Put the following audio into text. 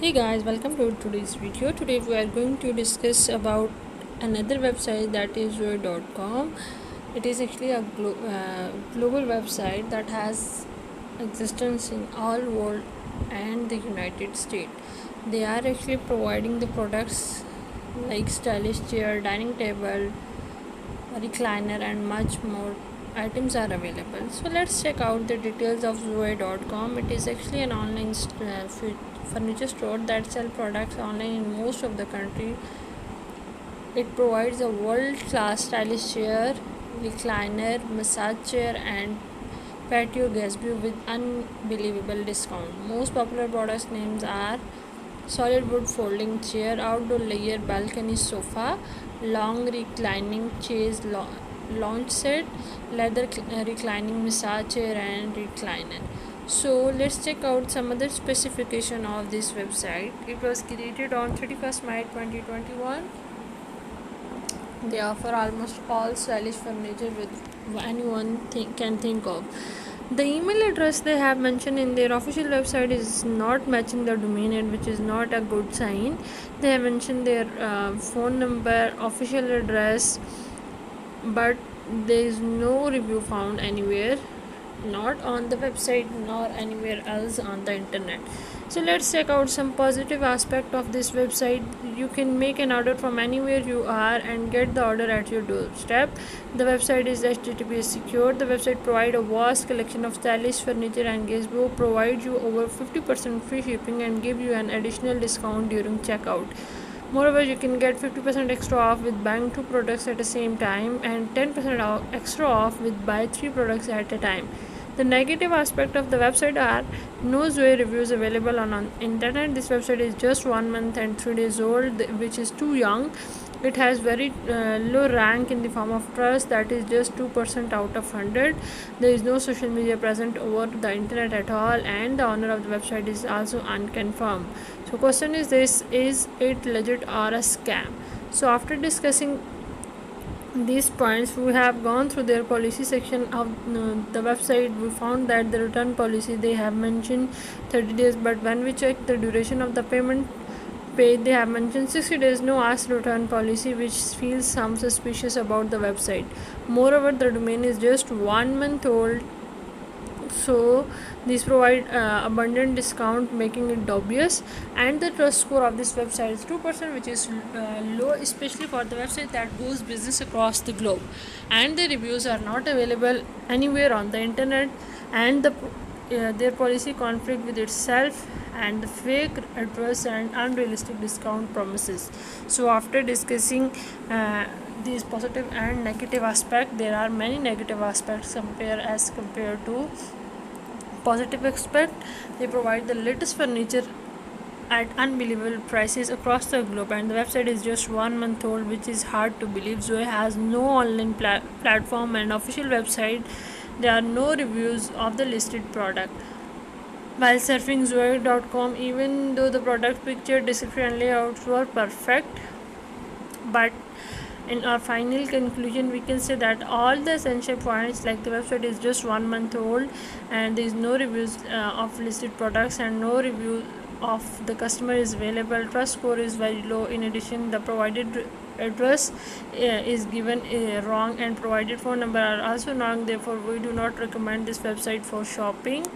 Hey guys, welcome to today's video. Today we are going to discuss about another website that is Zoe.com. It is actually a global website that has existence in all world and the United States. They are actually providing the products like stylish chair, dining table, recliner and much more items are available. So let's check out the details of Zoe.com. It is actually an online furniture store that sell products online in most of the country. It provides a world-class stylish chair, recliner, massage chair and patio gazebo with unbelievable discount. Most popular products names are solid wood folding chair, outdoor layer balcony sofa, long reclining chaise lounge set, leather reclining massage chair and recliner. So let's check out some other specification of this website. It was created on 31st May 2021. They offer almost all stylish furniture with anyone can think of. The email address they have mentioned in their official website is not matching the domain name, which is not a good sign. They have mentioned their phone number, official address, but there is no review found anywhere, not on the website nor anywhere else on the internet. So let's check out some positive aspect of this website. You can make an order from anywhere you are and get the order at your doorstep. The website is HTTPS secure. The website provides a vast collection of stylish furniture and gazebo, provide you over 50% free shipping and give you an additional discount during checkout. Moreover, you can get 50% extra off with buying 2 products at the same time and 10% extra off with buy 3 products at a time. The negative aspect of the website are no Zoe reviews available on internet. This website is just 1 month and 3 days old, which is too young. It has very low rank in the form of trust, that is just 2% out of 100. There is no social media present over the internet at all, and the owner of the website is also unconfirmed. So question is this: is it legit or a scam? So after discussing these points, we have gone through their policy section of the website. We found that the return policy they have mentioned 30 days, but when we check the duration of the payment page, they have mentioned 60 days no ask return policy, which feels some suspicious about the website. Moreover, the domain is just 1 month old, so these provide abundant discount, making it dubious. And the trust score of this website is 2%, which is low, especially for the website that goes business across the globe. And the reviews are not available anywhere on the internet, and their policy conflict with itself, and the fake address and unrealistic discount promises. So after discussing these positive and negative aspect, there are many negative aspects compared to positive aspect. They provide the latest furniture at unbelievable prices across the globe, and the website is just 1 month old, which is hard to believe. Zoe has no online platform and official website. There are no reviews of the listed product. While surfing Zoe.com, even though the product picture, description and layouts were perfect, but in our final conclusion, we can say that all the essential points, like the website is just 1 month old and there is no reviews of listed products and no review of the customer is available. Trust score is very low. In addition, the provided address is given wrong, and provided phone number are also wrong. Therefore, we do not recommend this website for shopping.